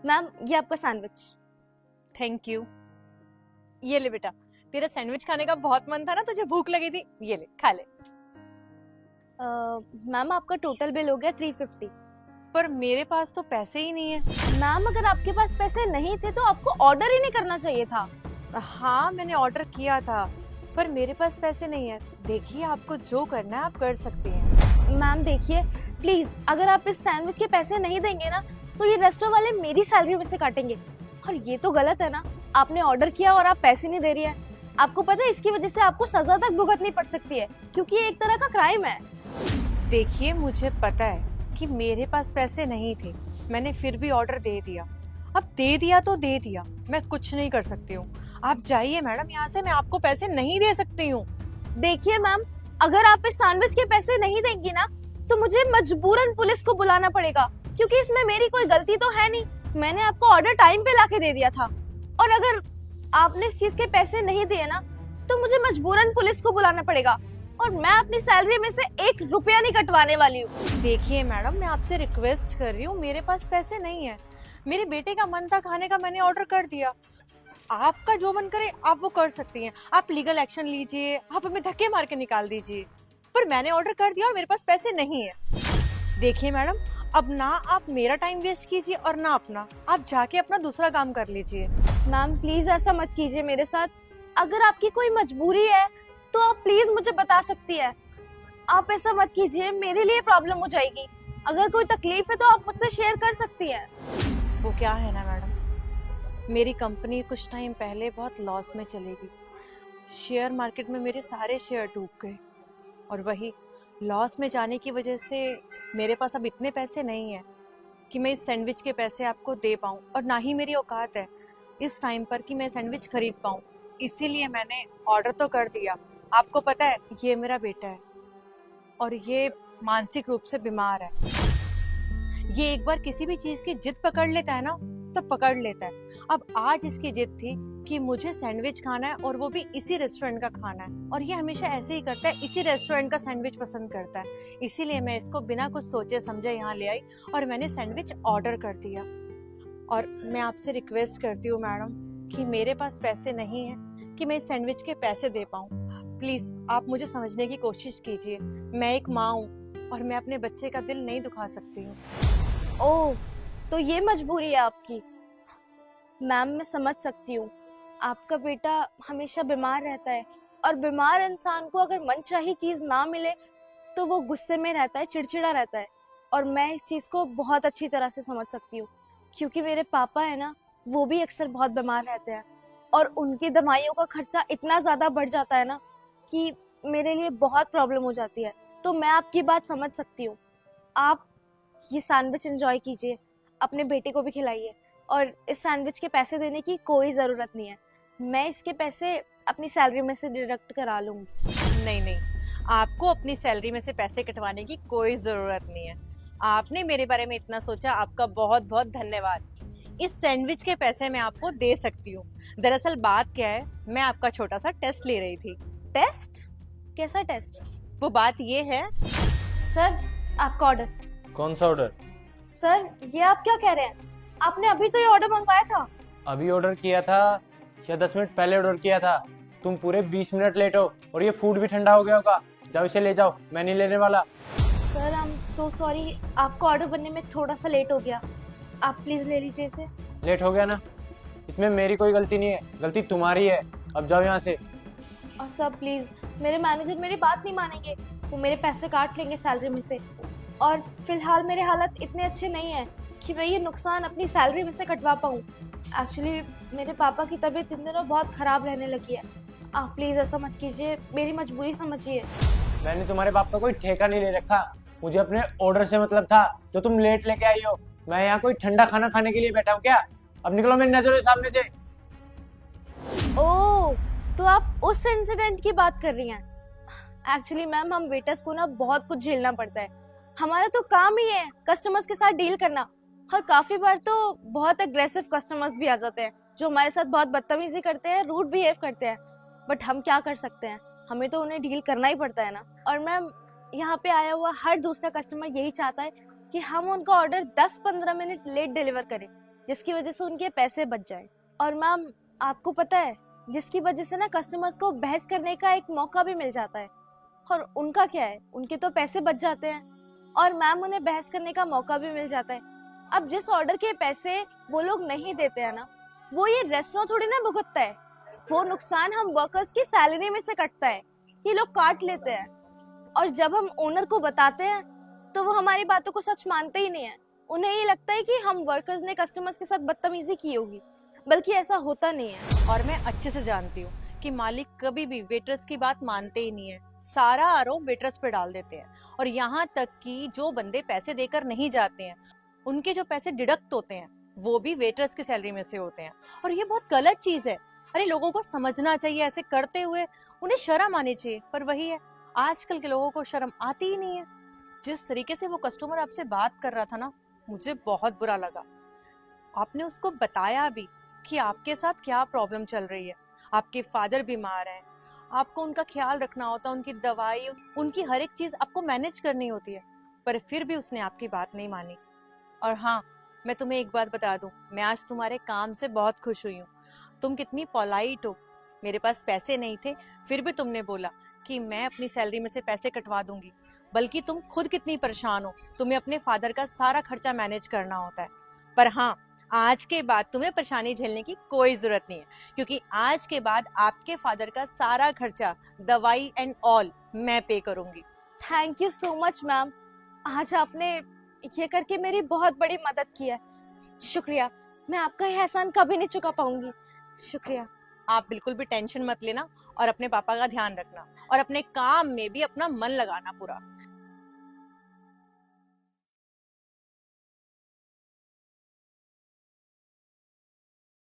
Ma'am ये आपका sandwich. Thank you. ये ले बेटा, तेरा सैंडविच खाने का बहुत मन था ना, तुझे भूख लगी थी, ये ले खा ले। मैम आपका टोटल बिल हो गया 350। पर मेरे पास तो पैसे ही नहीं है। मैम अगर आपके पास पैसे नहीं थे तो आपको ऑर्डर ही नहीं करना चाहिए था। हाँ मैंने ऑर्डर किया था, पर मेरे पास पैसे नहीं है। देखिए आपको जो करना है आप कर सकती हैं। मैम देखिए प्लीज, अगर आप इस सैंडविच के पैसे नहीं देंगे ना तो ये रेस्टोरेंट वाले मेरी सैलरी में से काटेंगे, और ये तो गलत है ना। आपने ऑर्डर किया और आप पैसे नहीं दे रही है। आपको पता है इसकी वजह से आपको सजा तक भुगतनी पड़ सकती है, क्योंकि ये एक तरह का क्राइम है। देखिए मुझे पता है कि मेरे पास पैसे नहीं थे, मैंने फिर भी ऑर्डर दे दिया। अब दे दिया तो दे दिया, मैं कुछ नहीं कर सकती हूँ। आप जाइए मैडम यहाँ से, मैं आपको पैसे नहीं दे सकती हूँ। देखिए मैम, अगर आप इस सैंडविच के पैसे नहीं देंगी ना तो मुझे मजबूरन पुलिस को बुलाना पड़ेगा, क्योंकि इसमें मेरी कोई गलती तो है नहीं। मैंने आपको ऑर्डर टाइम पे लाके दे दिया था, और अगर आपने इस चीज के पैसे नहीं दिए ना तो मुझे मजबूरन पुलिस को बुलाना पड़ेगा, और मैं अपनी सैलरी में से 1 रुपया नहीं कटवाने वाली हूँ। देखिए मैडम, मैं आपसे रिक्वेस्ट कर रही हूँ, मेरे पास पैसे नहीं है। मेरे बेटे का मन था खाने का, मैंने ऑर्डर कर दिया। आपका जो मन करे आप वो कर सकती हैं। आप लीगल एक्शन लीजिए, आप हमें धक्के मार के निकाल दीजिए, पर मैंने ऑर्डर कर दिया और मेरे पास पैसे नहीं है। देखिए मैडम, अब ना आप मेरा टाइम वेस्ट कीजिए और ना अपना, आप जाके अपना दूसरा काम कर लीजिए। मैम प्लीज ऐसा मत कीजिए मेरे साथ। अगर आपकी कोई मजबूरी है तो आप प्लीज मुझे बता सकती है। आप ऐसा मत कीजिए, मेरे लिए प्रॉब्लम हो जाएगी। अगर कोई तकलीफ है तो आप मुझसे शेयर कर सकती हैं। वो क्या है ना मैडम, मेरी कंपनी कुछ टाइम पहले बहुत लॉस में चलेगी। शेयर मार्केट में मेरे सारे शेयर डूब गए, और वही लॉस में जाने की वजह से मेरे पास अब इतने पैसे नहीं है कि मैं इस सैंडविच के पैसे आपको दे पाऊँ, और ना ही मेरी औकात है इस टाइम पर कि मैं सैंडविच खरीद पाऊँ। इसीलिए मैंने ऑर्डर तो कर दिया। आपको पता है ये मेरा बेटा है और ये मानसिक रूप से बीमार है। ये एक बार किसी भी चीज की जिद पकड़ लेता है ना तो पकड़ लेता है। अब आज इसकी जिद थी कि मुझे सैंडविच खाना है, और वो भी इसी रेस्टोरेंट का खाना है, और ये हमेशा ऐसे ही करता है, इसी रेस्टोरेंट का सैंडविच पसंद करता है। इसीलिए मैं इसको बिना कुछ सोचे समझे यहाँ ले आई और मैंने सैंडविच ऑर्डर कर दिया। और मैं आपसे रिक्वेस्ट करती हूँ मैडम कि मेरे पास पैसे नहीं है कि मैं इस सैंडविच के पैसे दे पाऊँ। प्लीज आप मुझे समझने की कोशिश कीजिए। मैं एक माँ हूँ और मैं अपने बच्चे का दिल नहीं दुखा सकती हूँ। ओह, तो ये मजबूरी है आपकी। मैम मैं समझ सकती हूँ, आपका बेटा हमेशा बीमार रहता है, और बीमार इंसान को अगर मनचाही चीज ना मिले तो वो गुस्से में रहता है, चिड़चिड़ा रहता है। और मैं इस चीज को बहुत अच्छी तरह से समझ सकती हूँ, क्योंकि मेरे पापा है ना, वो भी अक्सर बहुत बीमार रहते हैं, और उनकी दवाइयों का खर्चा इतना ज्यादा बढ़ जाता है ना कि मेरे लिए बहुत प्रॉब्लम हो जाती है। तो मैं आपकी बात समझ सकती हूँ। आप ये सैंडविच एंजॉय कीजिए, अपने बेटे को भी खिलाइए, और इस सैंडविच के पैसे देने की कोई ज़रूरत नहीं है। मैं इसके पैसे अपनी सैलरी में से डिडक्ट करा लूँगी। नहीं नहीं, आपको अपनी सैलरी में से पैसे कटवाने की कोई जरूरत नहीं है। आपने मेरे बारे में इतना सोचा, आपका बहुत बहुत धन्यवाद। इस सैंडविच के पैसे मैं आपको दे सकती हूँ। दरअसल बात क्या है, मैं आपका छोटा सा टेस्ट ले रही थी। टेस्ट? कैसा टेस्ट? वो बात ये है। सर आपका ऑर्डर। कौन सा ऑर्डर? सर ये आप क्या कह रहे हैं? आपने अभी तो ये ऑर्डर मंगवाया था। अभी ऑर्डर किया था या 10 मिनट पहले ऑर्डर किया था? तुम पूरे 20 मिनट लेट हो, और ये फूड भी ठंडा हो गया होगा। जाओ इसे ले जाओ, मैं नहीं लेने वाला। Sir I am so sorry, आपका ऑर्डर बनने में थोड़ा सा लेट हो गया। आप प्लीज ले लीजिए इसे। लेट हो गया ना, इसमें मेरी कोई गलती नहीं है, गलती तुम्हारी है। अब जाओ यहाँ से। और सर प्लीज, मेरे मैनेजर मेरी बात नहीं मानेंगे, वो मेरे पैसे काट लेंगे सैलरी में से। और फिलहाल मेरे हालत इतने अच्छे नहीं है कि मैं ये नुकसान अपनी सैलरी में से कटवा पाऊँ। एक्चुअली मेरे पापा की तबीयत इन दिनों बहुत ख़राब रहने लगी है। आप प्लीज़ ऐसा मत कीजिए, मेरी मजबूरी समझिए। मैंने तुम्हारे बाप का कोई ठेका नहीं ले रखा, मुझे अपने ऑर्डर से मतलब था जो तुम लेट लेके आई हो। मैं यहाँ कोई ठंडा खाना खाने के लिए बैठा हूँ क्या? अब निकलो मेरी नजरों के सामने से। ओह, तो आप उस इंसिडेंट की बात कर रही हैं। एक्चुअली मैम, हम वेटर्स को ना बहुत कुछ झेलना पड़ता है। हमारा तो काम ही है कस्टमर्स के साथ डील करना, और काफी बार तो बहुत अग्रेसिव कस्टमर्स भी आ जाते हैं जो हमारे साथ बहुत बदतमीजी करते हैं, रूड बिहेव करते हैं। बट हम क्या कर सकते हैं, हमें तो उन्हें डील करना ही पड़ता है ना। और मैम, यहाँ पे आया हुआ हर दूसरा कस्टमर यही चाहता है कि हम उनका ऑर्डर 10-15 मिनट लेट डिलीवर करें, जिसकी वजह से उनके पैसे बच जाए। और मैम आपको पता है, जिसकी वजह से ना कस्टमर्स को बहस करने का एक मौका भी मिल जाता है। और उनका क्या है, उनके तो पैसे बच जाते हैं और मैम उन्हें बहस करने का मौका भी मिल जाता है। अब जिस ऑर्डर के पैसे वो लोग नहीं देते हैं ना, वो ये रेस्टोरेंट थोड़ी ना भुगतता है, वो नुकसान हम वर्कर्स की सैलरी में से कटता है, ये लोग काट लेते हैं। और जब हम ओनर को बताते हैं तो वो हमारी बातों को सच मानते ही नहीं है। उन्हें ये लगता है कि हम वर्कर्स ने कस्टमर्स के साथ बदतमीजी की होगी, बल्कि ऐसा होता नहीं है। और मैं अच्छे से जानती हूँ कि मालिक कभी भी वेटर्स की बात मानते ही नहीं है, सारा आरोप वेटर्स पे डाल देते हैं। और यहाँ तक कि जो बंदे पैसे देकर नहीं जाते हैं, उनके जो पैसे डिडक्ट होते हैं वो भी वेटर्स की सैलरी में से होते हैं। और ये बहुत गलत चीज है। अरे लोगों को समझना चाहिए, ऐसे करते हुए उन्हें शर्म आनी चाहिए। पर वही है, आजकल के लोगों को शर्म आती ही नहीं है। जिस तरीके से वो कस्टमर आपसे बात कर रहा था ना, मुझे बहुत बुरा लगा। आपने उसको बताया भी कि आपके साथ क्या प्रॉब्लम चल रही है, आपके फादर बीमार हैं, आपको उनका ख्याल रखना होता है, उनकी दवाई, उनकी हर एक चीज आपको मैनेज करनी होती है। पर फिर भी उसने आपकी बात नहीं मानी। और हाँ, मैं तुम्हें एक बात बता दूं, मैं आज तुम्हारे काम से बहुत खुश हुई हूँ। तुम कितनी पोलाइट हो। मेरे पास पैसे नहीं थे, फिर भी तुमने बोला कि मैं अपनी सैलरी में से पैसे कटवा दूंगी। बल्कि तुम खुद कितनी परेशान हो, तुम्हें अपने फादर का सारा खर्चा मैनेज करना होता है। पर हाँ, आज के बाद तुम्हें परेशानी झेलने की कोई जरूरत नहीं है, क्योंकि आज के बाद आपके फादर का सारा खर्चा, दवाई एंड ऑल, मैं पे करूंगी। Thank you so much ma'am, आज आपने ये करके मेरी बहुत बड़ी मदद की है। शुक्रिया, मैं आपका यह एहसान कभी नहीं चुका पाऊंगी। शुक्रिया। आप बिल्कुल भी टेंशन मत लेना और अपने पापा का ध्यान रखना और अपने काम में भी अपना मन लगाना पूरा।